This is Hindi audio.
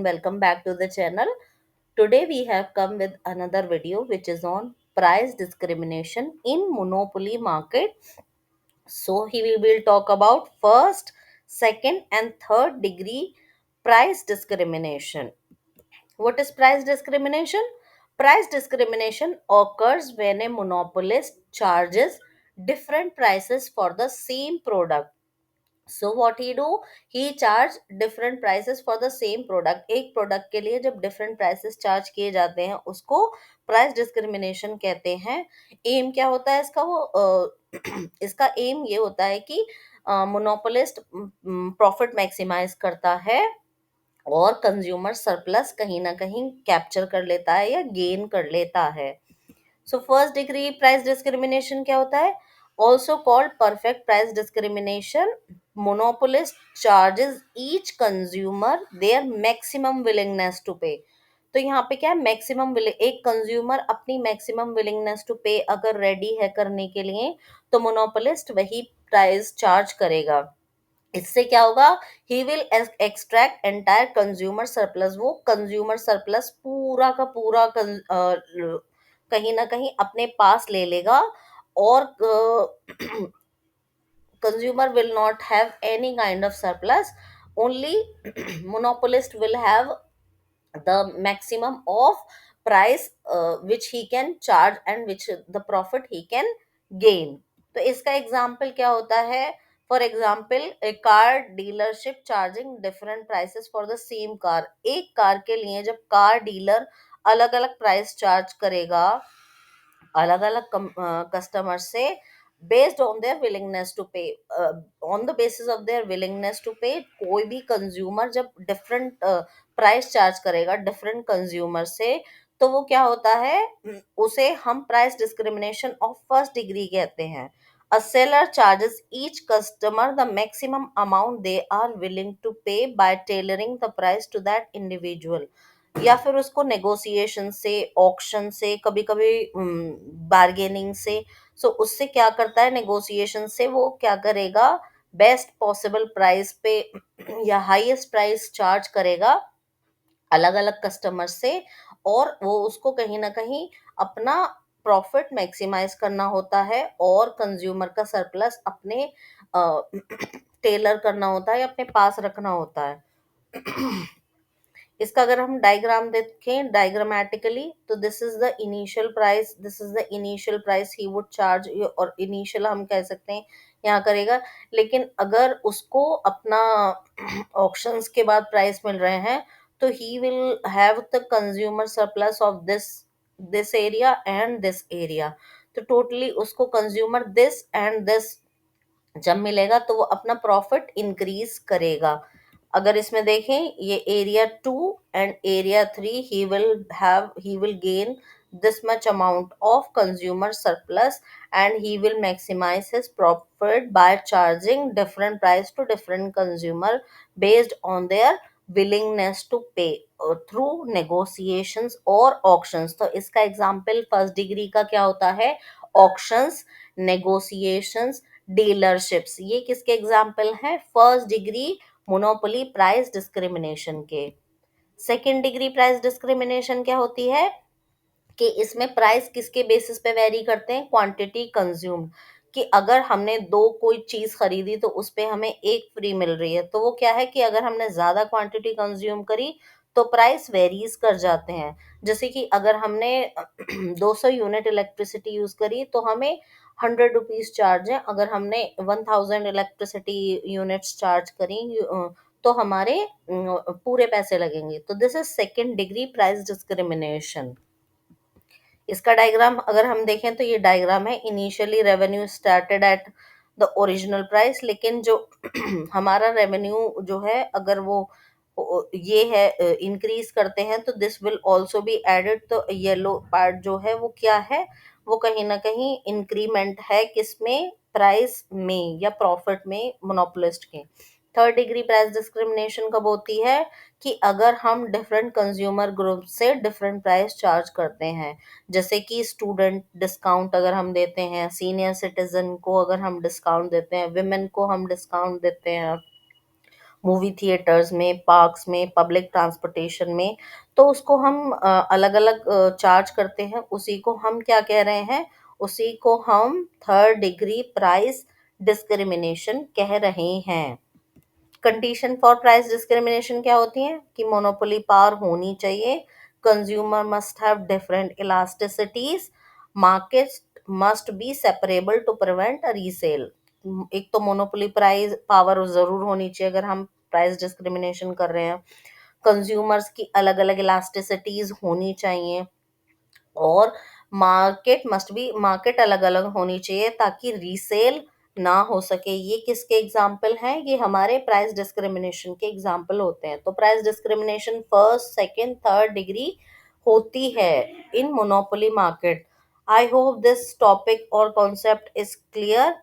Welcome back to the channel. Today we have come with another video which is on price discrimination in monopoly market. So here we will talk about first, second and third degree price discrimination. What is price discrimination? Price discrimination occurs when a monopolist charges different prices for the same product. So what he do, he charge different prices for the same product. एक प्रोडक्ट के लिए जब डिफरेंट प्राइसेस चार्ज किए जाते हैं उसको प्राइस डिस्क्रिमिनेशन कहते हैं. एम क्या होता है इसका? इसका एम ये होता है कि मोनोपोलिस्ट प्रॉफिट मैक्सिमाइज करता है और कंज्यूमर सरप्लस कहीं ना कहीं कैप्चर कर लेता है या गेन कर लेता है. So first degree price discrimination क्या होता है? Also called perfect price discrimination. Monopolist charges each consumer their maximum willingness to pay. तो यहाँ पे क्या है? मैक्सिमम एक कंज्यूमर अपनी मैक्सिमम विलिंगनेस टू पे अगर रेडी है करने के लिए, तो मोनोपोलिस्ट वही प्राइस चार्ज करेगा. इससे क्या होगा? He will extract entire consumer surplus. वो कंज्यूमर सरप्लस पूरा का पूरा कहीं ना कहीं अपने पास ले लेगा और consumer will not have any kind of surplus. Only monopolist will have the maximum of price which he can charge and which the profit he can gain. तो इसका एग्जाम्पल क्या होता है? For example A car dealership charging different prices for the same car. एक कार के लिए जब कार डीलर अलग अलग प्राइस चार्ज करेगा अलग अलग कस्टमर से, based on their willingness to pay, on the basis of their willingness to pay, कोई भी कंज्यूमर जब डिफरेंट प्राइस चार्ज करेगा डिफरेंट कंज्यूमर से, तो वो क्या होता है? उसे हम price discrimination of first degree कहते हैं. A seller charges each customer the maximum amount they are willing to pay by tailoring the price to that individual. या फिर उसको नेगोशिएशन से, ऑक्शन से, कभी कभी बार्गेनिंग से. सो उससे क्या करता है? नेगोशिएशन से वो क्या करेगा? बेस्ट पॉसिबल प्राइस पे या हाईएस्ट प्राइस चार्ज करेगा अलग अलग कस्टमर से, और वो उसको कहीं ना कहीं अपना प्रॉफिट मैक्सिमाइज करना होता है और कंज्यूमर का सरप्लस अपने टेलर करना होता है या अपने पास रखना होता है. इसका अगर हम डायग्राम देखें डायग्रामेटिकली, तो this is the initial price, this is the initial price he would charge, और इनिशियल हम कह सकते हैं यहाँ करेगा. लेकिन अगर उसको अपना ऑप्शंस के बाद प्राइस मिल रहे हैं, तो he will have the consumer surplus of this this area and this area. तो टोटली उसको कंज्यूमर दिस एंड दिस जब मिलेगा तो वो अपना प्रॉफिट इंक्रीज करेगा. अगर इसमें देखें, ये area 2 and area 3, he will gain this much amount of consumer surplus, and he will maximize his profit by charging different price to different consumer based on their willingness to pay through negotiations or auctions. तो इसका एग्जाम्पल फर्स्ट डिग्री का क्या होता है? Auctions, negotiations, dealerships. ये किसके एग्जाम्पल हैं? First degree monopoly price discrimination के. सेकेंड डिग्री प्राइस डिस्क्रिमिनेशन क्या होती है? कि इसमें प्राइस किसके बेसिस पे वेरी करते हैं? Quantity consumed. कि अगर हमने दो कोई चीज खरीदी तो उस पे हमें एक फ्री मिल रही है, तो वो क्या है कि अगर हमने ज्यादा क्वांटिटी कंज्यूम करी तो प्राइस वेरीज कर जाते हैं. जैसे कि अगर हमने 200 यूनिट इलेक्ट्रिसिटी यूज करी तो हमें 100 रुपीज चार्ज है. अगर हमने 1000 इलेक्ट्रिसिटी यूनिट्स चार्ज करी तो हमारे पूरे पैसे लगेंगे. तो this is second degree price discrimination. इसका डायग्राम अगर हम देखें तो ये डायग्राम है. Initially revenue started at the original price, लेकिन जो हमारा रेवेन्यू जो है अगर वो ये है इंक्रीज करते हैं तो this will also be added. तो येलो पार्ट जो है वो क्या है? वो कहीं ना कहीं इंक्रीमेंट है किसमें? प्राइस में या प्रॉफिट में मोनोपोलिस्ट के. थर्ड डिग्री प्राइस डिस्क्रिमिनेशन कब होती है? कि अगर हम डिफरेंट कंज्यूमर ग्रुप से डिफरेंट प्राइस चार्ज करते हैं. जैसे कि स्टूडेंट डिस्काउंट अगर हम देते हैं, सीनियर सिटीजन को अगर हम डिस्काउंट देते हैं, विमेन को हम डिस्काउंट देते हैं, मूवी थिएटर्स में, पार्क्स में, पब्लिक ट्रांसपोर्टेशन में, तो उसको हम अलग-अलग चार्ज करते हैं, उसी को हम क्या कह रहे हैं? उसी को हम थर्ड डिग्री प्राइस डिस्क्रिमिनेशन कह रहे हैं। कंडीशन फॉर प्राइस डिस्क्रिमिनेशन क्या होती है? कि मोनोपोली पावर होनी चाहिए, consumer must have different elasticities, markets must be separable to prevent a resale. एक तो मोनोपोली प्राइस पावर जरूर होनी चाहिए अगर हम प्राइस डिस्क्रिमिनेशन कर रहे हैं, कंज्यूमर्स की अलग अलग इलास्टिसिटीज होनी चाहिए, और मार्केट अलग अलग होनी चाहिए ताकि रीसेल ना हो सके। ये किसके एग्जाम्पल हैं? ये हमारे प्राइस डिस्क्रिमिनेशन के एग्जाम्पल होते हैं। तो price discrimination first, second, third degree होती है in monopoly market. I hope this topic और कॉन्सेप्ट इज क्लियर।